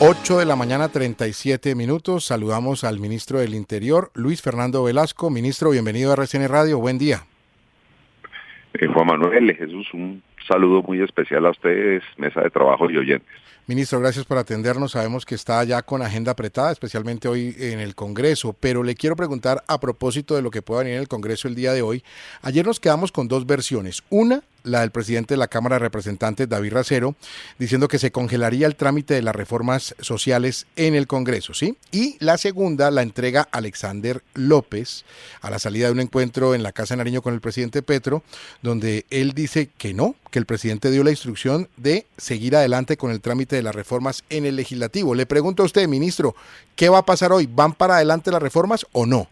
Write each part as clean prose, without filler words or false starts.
8 de la mañana, 37 minutos. Saludamos al ministro del Interior, Luis Fernando Velasco. Ministro, bienvenido a RCN Radio. Buen día. Juan Manuel, Jesús, un saludo muy especial a ustedes, mesa de trabajo y oyentes. Ministro, gracias por atendernos. Sabemos que está ya con agenda apretada, especialmente hoy en el Congreso, pero le quiero preguntar a propósito de lo que pueda venir en el Congreso el día de hoy. Ayer nos quedamos con dos versiones. Una, la del presidente de la Cámara de Representantes, David Racero, diciendo que se congelaría el trámite de las reformas sociales en el Congreso, ¿sí? Y la segunda la entrega Alexander López a la salida de un encuentro en la Casa de Nariño con el presidente Petro, donde él dice que no, que el presidente dio la instrucción de seguir adelante con el trámite de las reformas en el legislativo. Le pregunto a usted, ministro, ¿qué va a pasar hoy? ¿Van para adelante las reformas o no?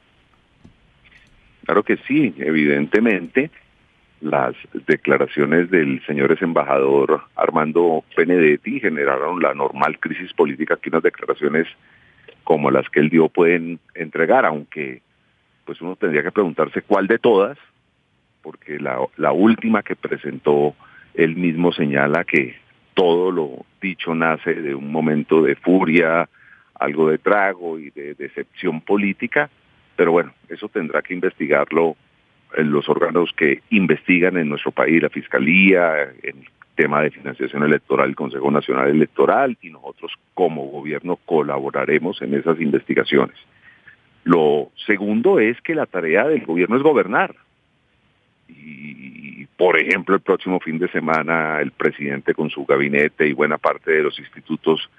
Claro que sí, evidentemente las declaraciones del señor embajador Armando Benedetti generaron la normal crisis política que unas declaraciones como las que él dio pueden entregar, aunque pues uno tendría que preguntarse cuál de todas, porque la última que presentó él mismo señala que todo lo dicho nace de un momento de furia, algo de trago y de decepción política, pero bueno, eso tendrá que investigarlo en los órganos que investigan en nuestro país, la Fiscalía, en el tema de financiación electoral, el Consejo Nacional Electoral, y nosotros como gobierno colaboraremos en esas investigaciones. Lo segundo es que la tarea del gobierno es gobernar. Y, por ejemplo, el próximo fin de semana el presidente con su gabinete y buena parte de los institutos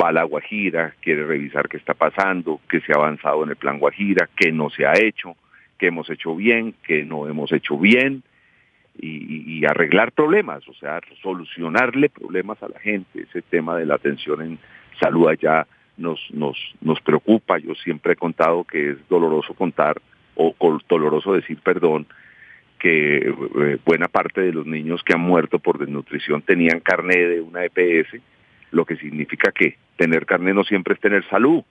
va a La Guajira, quiere revisar qué está pasando, qué se ha avanzado en el plan Guajira, qué no se ha hecho, qué hemos hecho bien, qué no hemos hecho bien, y arreglar problemas, o sea, solucionarle problemas a la gente. Ese tema de la atención en salud allá nos preocupa. Yo siempre he contado que es doloroso doloroso decir, perdón, que buena parte de los niños que han muerto por desnutrición tenían carné de una EPS, lo que significa que tener carné no siempre es tener salud.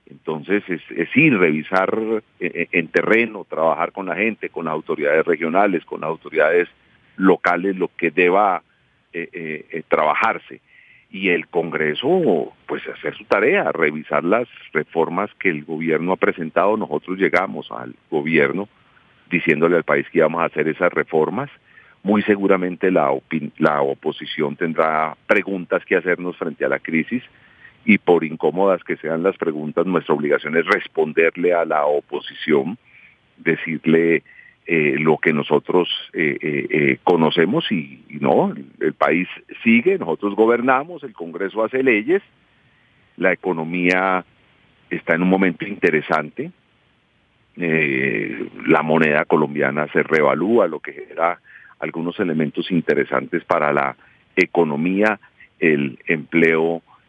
Entonces es ir, revisar en terreno, trabajar con la gente, con las autoridades regionales, con las autoridades locales, lo que deba trabajarse. Y el Congreso, pues hacer su tarea, revisar las reformas que el gobierno ha presentado. Nosotros llegamos al gobierno diciéndole al país que íbamos a hacer esas reformas. Muy seguramente la oposición tendrá preguntas que hacernos frente a la crisis, y por incómodas que sean las preguntas, nuestra obligación es responderle a la oposición, decirle lo que nosotros conocemos, y no, el país sigue, nosotros gobernamos, el Congreso hace leyes, la economía está en un momento interesante, la moneda colombiana se revalúa, lo que genera algunos elementos interesantes para la economía, el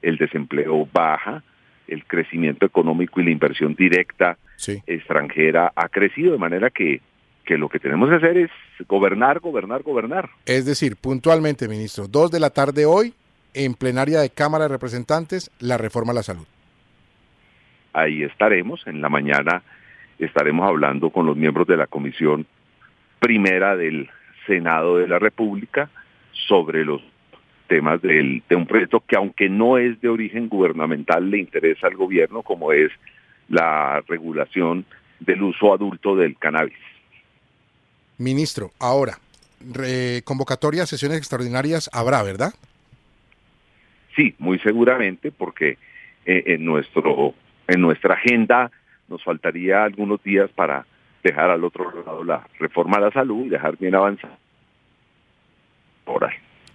desempleo baja, el crecimiento económico y la inversión directa extranjera ha crecido, de manera que lo que tenemos que hacer es gobernar. Es decir, puntualmente, ministro, 2 de la tarde hoy, en plenaria de Cámara de Representantes, la reforma a la salud. Ahí estaremos, en la mañana estaremos hablando con los miembros de la Comisión Primera del Senado de la República sobre los temas de un proyecto que, aunque no es de origen gubernamental, le interesa al gobierno, como es la regulación del uso adulto del cannabis. Ministro, ahora, convocatoria a sesiones extraordinarias habrá, ¿verdad? Sí, muy seguramente, porque en nuestra agenda nos faltaría algunos días para dejar al otro lado la reforma a la salud y dejar bien avanzada.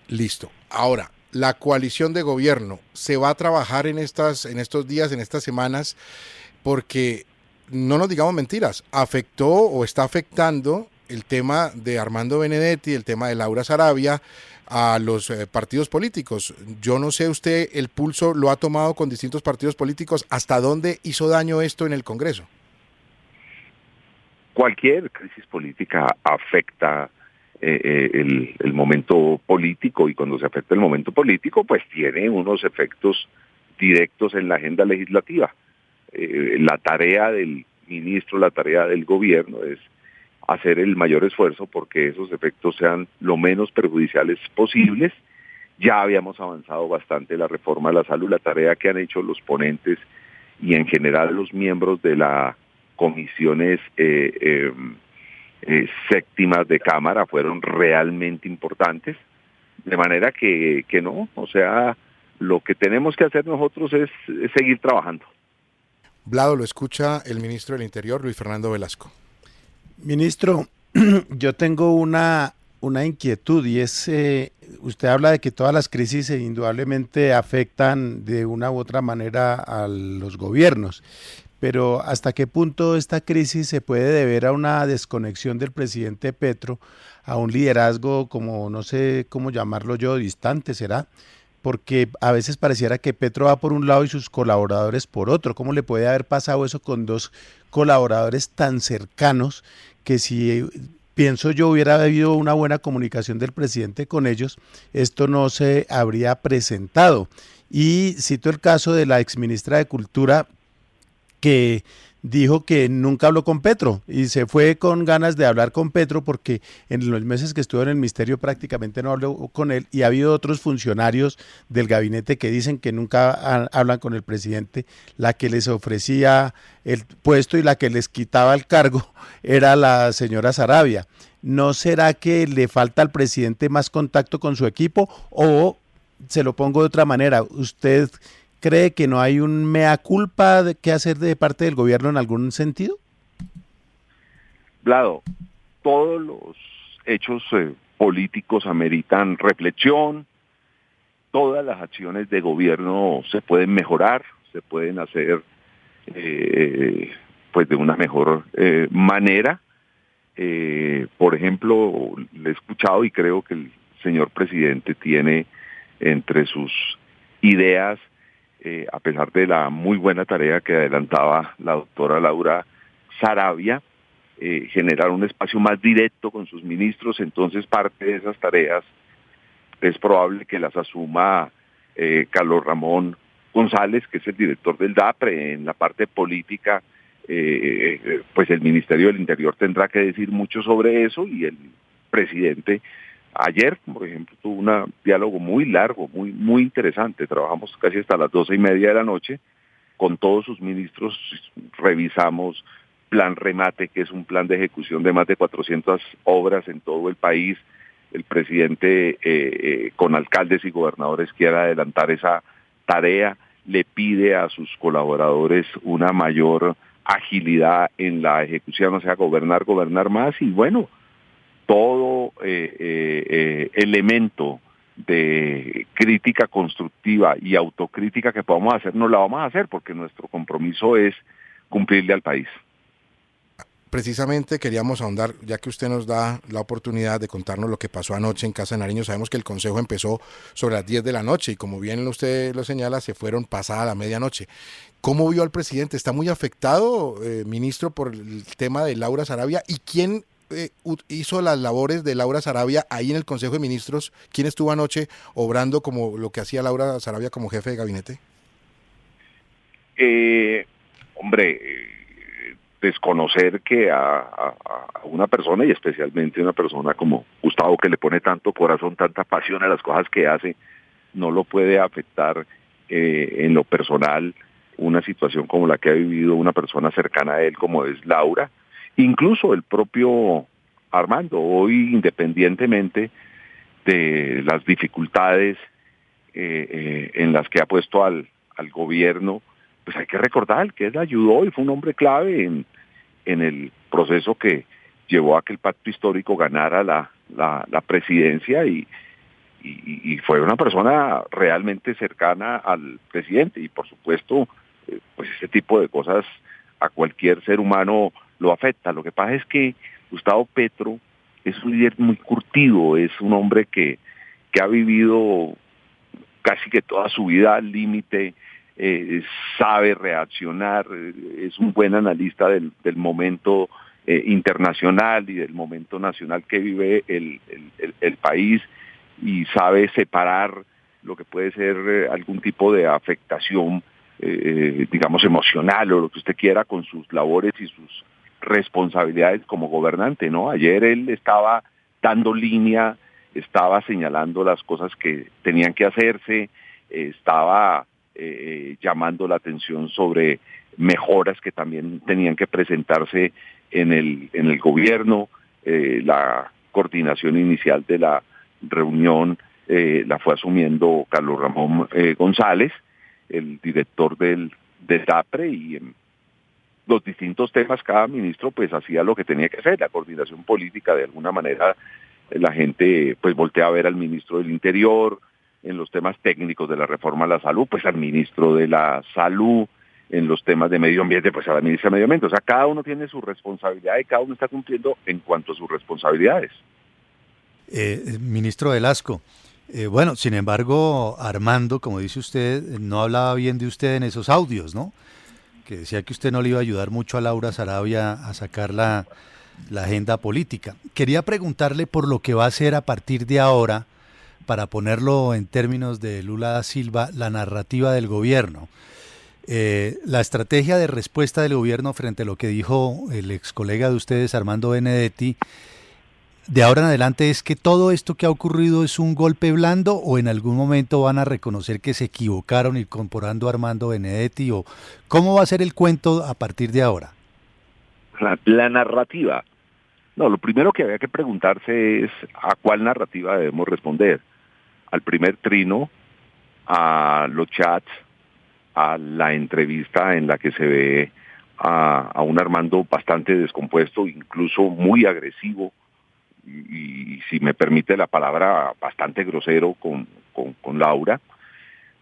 Listo. Ahora, la coalición de gobierno se va a trabajar en estos días, en estas semanas, porque no nos digamos mentiras, afectó o está afectando el tema de Armando Benedetti, el tema de Laura Sarabia, a los partidos políticos. Yo no sé, usted el pulso lo ha tomado con distintos partidos políticos. ¿Hasta dónde hizo daño esto en el Congreso? Cualquier crisis política afecta el momento político, y cuando se afecta el momento político, pues tiene unos efectos directos en la agenda legislativa. La tarea del ministro, la tarea del gobierno es hacer el mayor esfuerzo porque esos efectos sean lo menos perjudiciales posibles, Ya habíamos avanzado bastante la reforma de la salud, la tarea que han hecho los ponentes y en general los miembros de las comisiones séptimas de Cámara fueron realmente importantes, de manera que no, o sea, lo que tenemos que hacer nosotros es seguir trabajando. Vlado, lo escucha el ministro del Interior, Luis Fernando Velasco. Ministro, yo tengo una inquietud y es, usted habla de que todas las crisis indudablemente afectan de una u otra manera a los gobiernos, pero ¿hasta qué punto esta crisis se puede deber a una desconexión del presidente Petro, a un liderazgo como, no sé cómo llamarlo yo, distante será? Porque a veces pareciera que Petro va por un lado y sus colaboradores por otro. ¿Cómo le puede haber pasado eso con dos colaboradores tan cercanos que si pienso yo hubiera habido una buena comunicación del presidente con ellos, esto no se habría presentado? Y cito el caso de la exministra de Cultura que dijo que nunca habló con Petro y se fue con ganas de hablar con Petro porque en los meses que estuvo en el ministerio prácticamente no habló con él, y ha habido otros funcionarios del gabinete que dicen que nunca hablan con el presidente. La que les ofrecía el puesto y la que les quitaba el cargo era la señora Saravia. ¿No será que le falta al presidente más contacto con su equipo? O, se lo pongo de otra manera, ¿usted cree que no hay un mea culpa que hacer de parte del gobierno en algún sentido? Vlado, todos los hechos políticos ameritan reflexión, todas las acciones de gobierno se pueden mejorar, se pueden hacer pues de una mejor manera. Por ejemplo, le he escuchado y creo que el señor presidente tiene entre sus ideas, a pesar de la muy buena tarea que adelantaba la doctora Laura Saravia, generar un espacio más directo con sus ministros. Entonces parte de esas tareas es probable que las asuma Carlos Ramón González, que es el director del DAPRE. En la parte política, pues el Ministerio del Interior tendrá que decir mucho sobre eso, y el presidente ayer, por ejemplo, tuvo un diálogo muy largo, muy interesante. Trabajamos casi hasta las 12:30 de la noche con todos sus ministros. Revisamos Plan Remate, que es un plan de ejecución de más de 400 obras en todo el país. El presidente con alcaldes y gobernadores quiere adelantar esa tarea. Le pide a sus colaboradores una mayor agilidad en la ejecución, o sea, gobernar más. Y bueno, todo elemento de crítica constructiva y autocrítica que podamos hacer, no la vamos a hacer, porque nuestro compromiso es cumplirle al país. Precisamente queríamos ahondar, ya que usted nos da la oportunidad de contarnos lo que pasó anoche en Casa de Nariño. Sabemos que el consejo empezó sobre las 10 de la noche y, como bien usted lo señala, se fueron pasada la medianoche. ¿Cómo vio al presidente? ¿Está muy afectado, ministro, por el tema de Laura Saravia? ¿Y quién hizo las labores de Laura Saravia ahí en el Consejo de Ministros? ¿Quién estuvo anoche obrando como lo que hacía Laura Saravia como jefe de gabinete? Desconocer que a una persona, y especialmente una persona como Gustavo, que le pone tanto corazón, tanta pasión a las cosas que hace, no lo puede afectar en lo personal una situación como la que ha vivido una persona cercana a él, como es Laura. Incluso el propio Armando, hoy, independientemente de las dificultades en las que ha puesto al gobierno, pues hay que recordar que él ayudó y fue un hombre clave en el proceso que llevó a que el pacto histórico ganara la presidencia, y fue una persona realmente cercana al presidente. Y por supuesto, pues ese tipo de cosas a cualquier ser humano lo afecta. Lo que pasa es que Gustavo Petro es un líder muy curtido, es un hombre que ha vivido casi que toda su vida al límite, sabe reaccionar, es un buen analista del momento internacional y del momento nacional que vive el país, y sabe separar lo que puede ser algún tipo de afectación, digamos, emocional o lo que usted quiera, con sus labores y sus responsabilidades como gobernante, ¿no? Ayer él estaba dando línea estaba señalando las cosas que tenían que hacerse, estaba llamando la atención sobre mejoras que también tenían que presentarse en el gobierno. La coordinación inicial de la reunión la fue asumiendo Carlos Ramón González, el director del DAPRE, y en los distintos temas cada ministro pues hacía lo que tenía que hacer, la coordinación política. De alguna manera la gente pues voltea a ver al ministro del Interior, en los temas técnicos de la reforma a la salud, pues al ministro de la Salud, en los temas de medio ambiente, pues a la ministra de Medio Ambiente. O sea, cada uno tiene su responsabilidad y cada uno está cumpliendo en cuanto a sus responsabilidades. Ministro Velasco, bueno, sin embargo, Armando, como dice usted, no hablaba bien de usted en esos audios, ¿no? Que decía que usted no le iba a ayudar mucho a Laura Sarabia a sacar la agenda política. Quería preguntarle por lo que va a hacer a partir de ahora, para ponerlo en términos de Lula da Silva, la narrativa del gobierno. La estrategia de respuesta del gobierno frente a lo que dijo el ex colega de ustedes, Armando Benedetti, de ahora en adelante, ¿es que todo esto que ha ocurrido es un golpe blando o en algún momento van a reconocer que se equivocaron incorporando a Armando Benedetti? ¿O cómo va a ser el cuento a partir de ahora? La narrativa. No, lo primero que había que preguntarse es a cuál narrativa debemos responder. Al primer trino, a los chats, a la entrevista en la que se ve a un Armando bastante descompuesto, incluso muy agresivo, y si me permite la palabra, bastante grosero con Laura.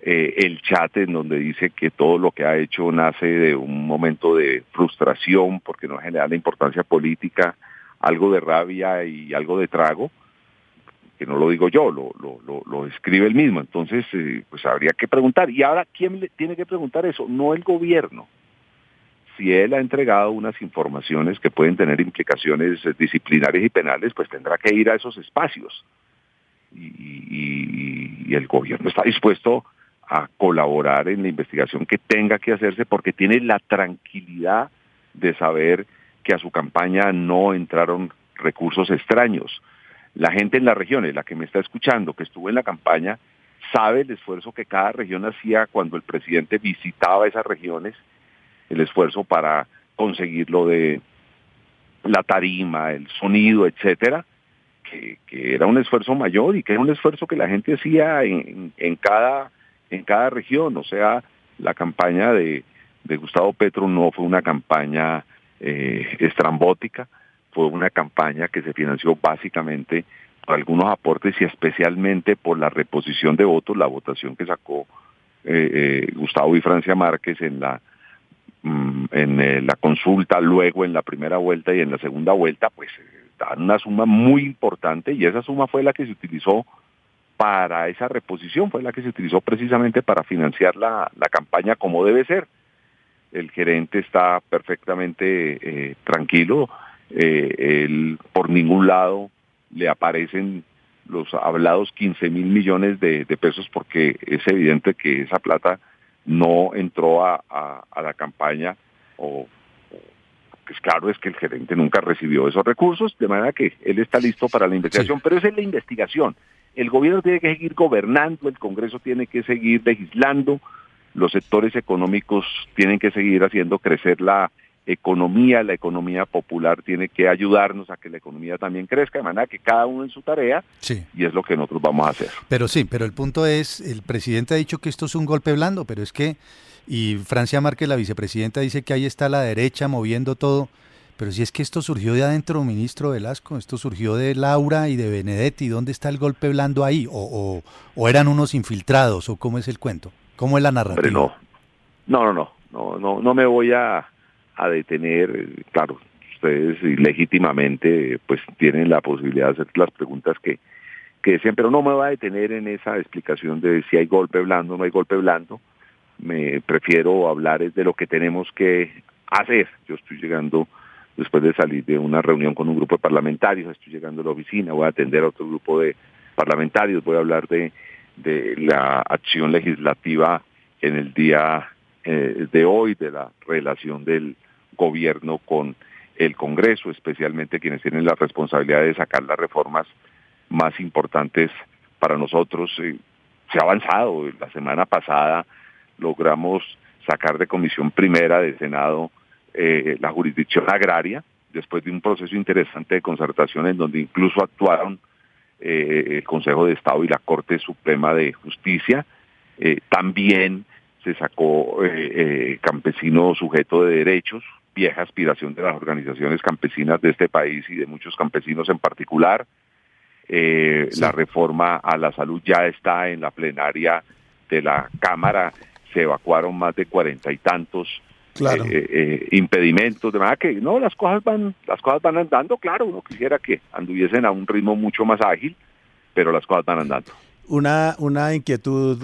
El chat en donde dice que todo lo que ha hecho nace de un momento de frustración porque no genera la importancia política, algo de rabia y algo de trago, que no lo digo yo, lo escribe él mismo. Entonces, pues habría que preguntar. Y ahora, ¿quién le tiene que preguntar eso? No el gobierno. Si él ha entregado unas informaciones que pueden tener implicaciones disciplinarias y penales, pues tendrá que ir a esos espacios. Y el gobierno está dispuesto a colaborar en la investigación que tenga que hacerse porque tiene la tranquilidad de saber que a su campaña no entraron recursos extraños. La gente en las regiones, la que me está escuchando, que estuvo en la campaña, sabe el esfuerzo que cada región hacía cuando el presidente visitaba esas regiones, el esfuerzo para conseguir lo de la tarima, el sonido, etcétera, que era un esfuerzo mayor y que era un esfuerzo que la gente hacía en cada región. O sea, la campaña de Gustavo Petro no fue una campaña estrambótica, fue una campaña que se financió básicamente por algunos aportes y especialmente por la reposición de votos, la votación que sacó Gustavo y Francia Márquez en la consulta, luego en la primera vuelta y en la segunda vuelta, pues dan una suma muy importante y esa suma fue la que se utilizó para esa reposición, fue la que se utilizó precisamente para financiar la campaña como debe ser. El gerente está perfectamente tranquilo, él por ningún lado le aparecen los hablados 15,000 millones de pesos porque es evidente que esa plata no entró a la campaña, pues claro, es que el gerente nunca recibió esos recursos, de manera que él está listo para la investigación, sí. Pero esa es la investigación. El gobierno tiene que seguir gobernando, el Congreso tiene que seguir legislando, los sectores económicos tienen que seguir haciendo crecer la economía popular tiene que ayudarnos a que la economía también crezca, de manera que cada uno en su tarea, sí. Y es lo que nosotros vamos a hacer. Pero el punto es, el presidente ha dicho que esto es un golpe blando, pero es que, y Francia Márquez, la vicepresidenta, dice que ahí está la derecha moviendo todo, pero si es que esto surgió de adentro, ministro Velasco, esto surgió de Laura y de Benedetti, ¿dónde está el golpe blando ahí? ¿O eran unos infiltrados, o cómo es el cuento? ¿Cómo es la narrativa? Hombre, no me voy a detener. Claro, ustedes legítimamente pues tienen la posibilidad de hacer las preguntas que desean, pero no me voy a detener en esa explicación de si hay golpe blando o no hay golpe blando. Me prefiero hablar de lo que tenemos que hacer. Yo estoy llegando después de salir de una reunión con un grupo de parlamentarios, estoy llegando a la oficina, voy a atender a otro grupo de parlamentarios, voy a hablar de la acción legislativa en el día de hoy, de la relación del gobierno con el Congreso, especialmente quienes tienen la responsabilidad de sacar las reformas más importantes para nosotros. Se ha avanzado. La semana pasada logramos sacar de comisión primera del Senado la jurisdicción agraria, después de un proceso interesante de concertación en donde incluso actuaron el Consejo de Estado y la Corte Suprema de Justicia. También se sacó campesino sujeto de derechos, vieja aspiración de las organizaciones campesinas de este país y de muchos campesinos en particular. Sí. La reforma a la salud ya está en la plenaria de la Cámara, se evacuaron más de 40 y tantos claro. Impedimentos, de manera que no, las cosas van andando. Claro, uno quisiera que anduviesen a un ritmo mucho más ágil, pero las cosas van andando. Una inquietud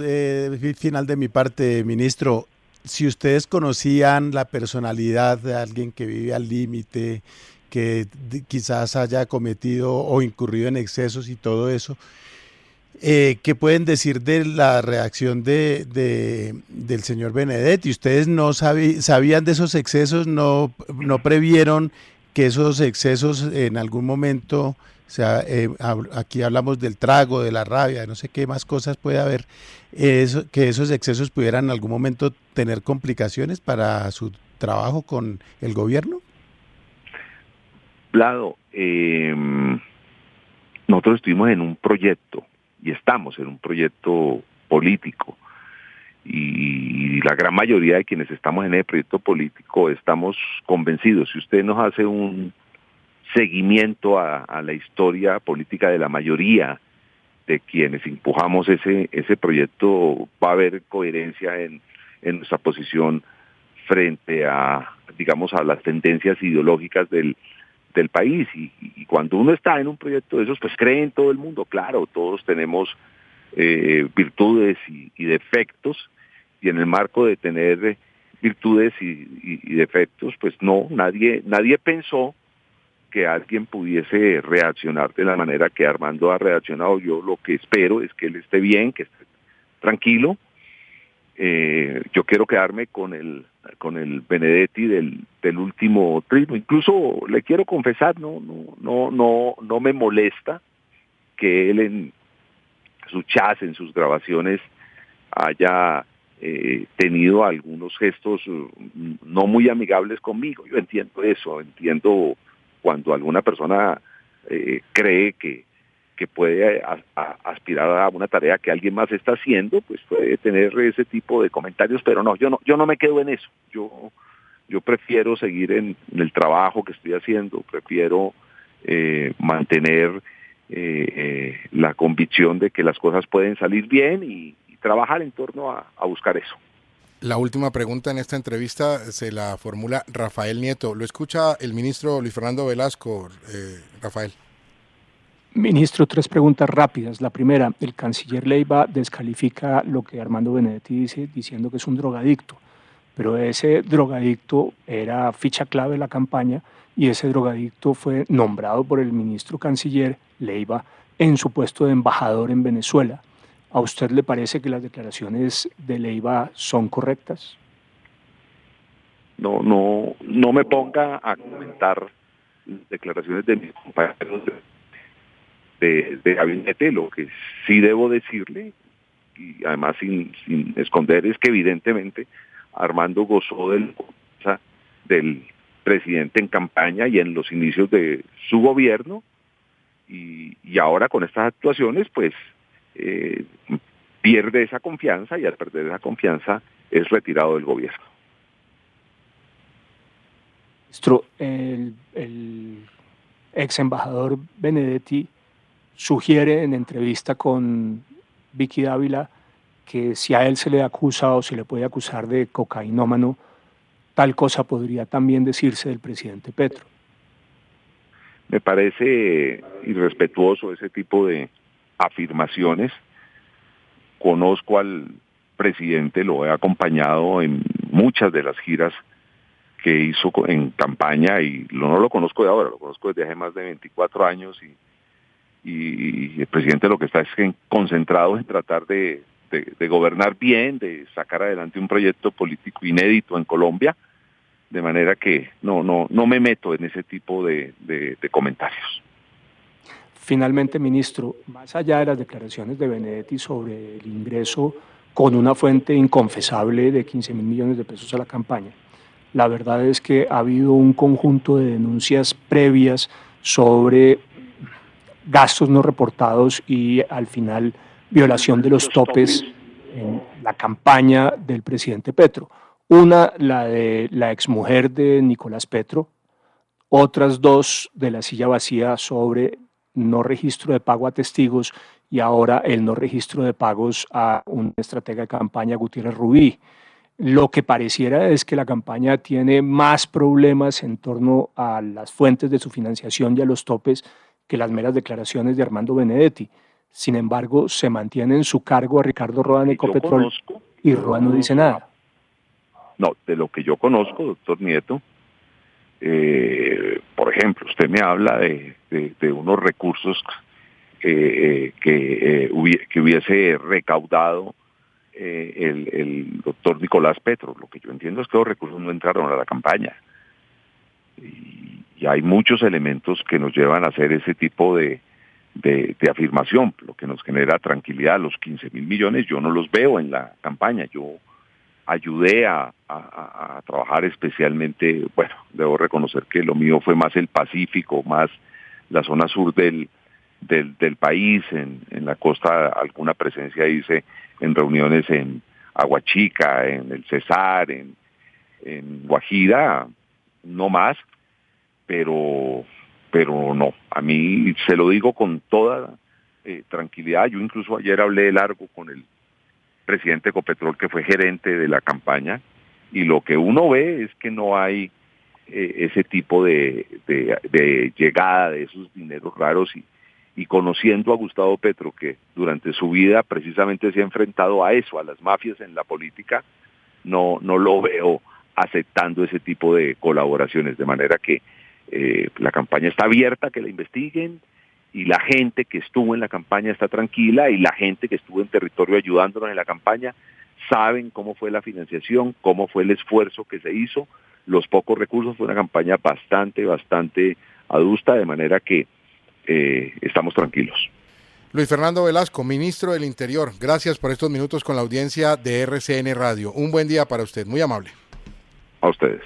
final de mi parte, ministro. Si ustedes conocían la personalidad de alguien que vive al límite, que quizás haya cometido o incurrido en excesos y todo eso, ¿qué pueden decir de la reacción del señor Benedetti? ¿Ustedes no sabían de esos excesos, no previeron que esos excesos en algún momento, o sea, aquí hablamos del trago, de la rabia, de no sé qué más cosas puede haber, que esos excesos pudieran en algún momento tener complicaciones para su trabajo con el gobierno? Vlado, nosotros estuvimos en un proyecto y estamos en un proyecto político, y la gran mayoría de quienes estamos en el proyecto político estamos convencidos. Si usted nos hace un seguimiento a la historia política de la mayoría de quienes empujamos ese proyecto, va a haber coherencia en nuestra posición frente a, digamos, a las tendencias ideológicas del país. Y cuando uno está en un proyecto de esos, pues cree en todo el mundo. Claro, todos tenemos virtudes y defectos, y en el marco de tener virtudes y defectos, pues no, nadie pensó que alguien pudiese reaccionar de la manera que Armando ha reaccionado. Yo lo que espero es que él esté bien, que esté tranquilo. Yo quiero quedarme con el Benedetti del último trino. Incluso le quiero confesar, no me molesta que él en su chat, en sus grabaciones, haya tenido algunos gestos no muy amigables conmigo. Yo entiendo eso, entiendo cuando alguna persona cree que puede aspirar a una tarea que alguien más está haciendo, pues puede tener ese tipo de comentarios, pero no, yo no me quedo en eso. Yo prefiero seguir en el trabajo que estoy haciendo, prefiero mantener la convicción de que las cosas pueden salir bien y trabajar en torno a buscar eso. La última pregunta en esta entrevista se la formula Rafael Nieto. Lo escucha el ministro Luis Fernando Velasco, Rafael. Ministro, 3 preguntas rápidas. La primera, el canciller Leiva descalifica lo que Armando Benedetti dice, diciendo que es un drogadicto, pero ese drogadicto era ficha clave de la campaña y ese drogadicto fue nombrado por el ministro canciller Leiva en su puesto de embajador en Venezuela. ¿A usted le parece que las declaraciones de Leiva son correctas? No me ponga a comentar declaraciones de mis compañeros de gabinete. Lo que sí debo decirle, y además sin esconder, es que evidentemente Armando gozó del presidente en campaña y en los inicios de su gobierno, y ahora con estas actuaciones pues pierde esa confianza, y al perder esa confianza es retirado del gobierno. Ministro, el ex embajador Benedetti sugiere en entrevista con Vicky Dávila que si a él se le acusa o se le puede acusar de cocainómano, tal cosa podría también decirse del presidente Petro. Me parece irrespetuoso ese tipo de afirmaciones. Conozco al presidente, lo he acompañado en muchas de las giras que hizo en campaña, y no lo conozco de ahora, lo conozco desde hace más de 24 años, y el presidente lo que está es concentrado en tratar de gobernar bien, de sacar adelante un proyecto político inédito en Colombia, de manera que no me meto en ese tipo de comentarios. Finalmente, ministro, más allá de las declaraciones de Benedetti sobre el ingreso con una fuente inconfesable de 15.000 millones de pesos a la campaña, la verdad es que ha habido un conjunto de denuncias previas sobre gastos no reportados y al final violación de los topes en la campaña del presidente Petro. Una, la de la exmujer de Nicolás Petro, otras dos de la silla vacía sobre no registro de pago a testigos y ahora el no registro de pagos a un estratega de campaña, Gutiérrez Rubí. Lo que pareciera es que la campaña tiene más problemas en torno a las fuentes de su financiación y a los topes que las meras declaraciones de Armando Benedetti. Sin embargo, se mantiene en su cargo a Ricardo Roa de Ecopetrol y Roa no dice nada. No, de lo que yo conozco, doctor Nieto, por ejemplo, usted me habla de unos recursos que hubiese recaudado el doctor Nicolás Petro. Lo que yo entiendo es que los recursos no entraron a la campaña. Y hay muchos elementos que nos llevan a hacer ese tipo de afirmación, lo que nos genera tranquilidad. Los 15.000 millones yo no los veo en la campaña. Yo ayudé a trabajar especialmente, bueno, debo reconocer que lo mío fue más el Pacífico, más la zona sur del país, en la costa alguna presencia hice en reuniones en Aguachica, en el Cesar, en Guajira, no más, pero no, a mí se lo digo con toda tranquilidad. Yo incluso ayer hablé largo con el presidente de Ecopetrol, que fue gerente de la campaña, y lo que uno ve es que no hay ese tipo de llegada de esos dineros raros, y conociendo a Gustavo Petro, que durante su vida precisamente se ha enfrentado a eso, a las mafias en la política, no lo veo aceptando ese tipo de colaboraciones, de manera que la campaña está abierta, que la investiguen, y la gente que estuvo en la campaña está tranquila, y la gente que estuvo en territorio ayudándonos en la campaña saben cómo fue la financiación, cómo fue el esfuerzo que se hizo, los pocos recursos. Fue una campaña bastante adusta, de manera que estamos tranquilos. Luis Fernando Velasco, ministro del Interior, gracias por estos minutos con la audiencia de RCN Radio. Un buen día para usted, muy amable. A ustedes.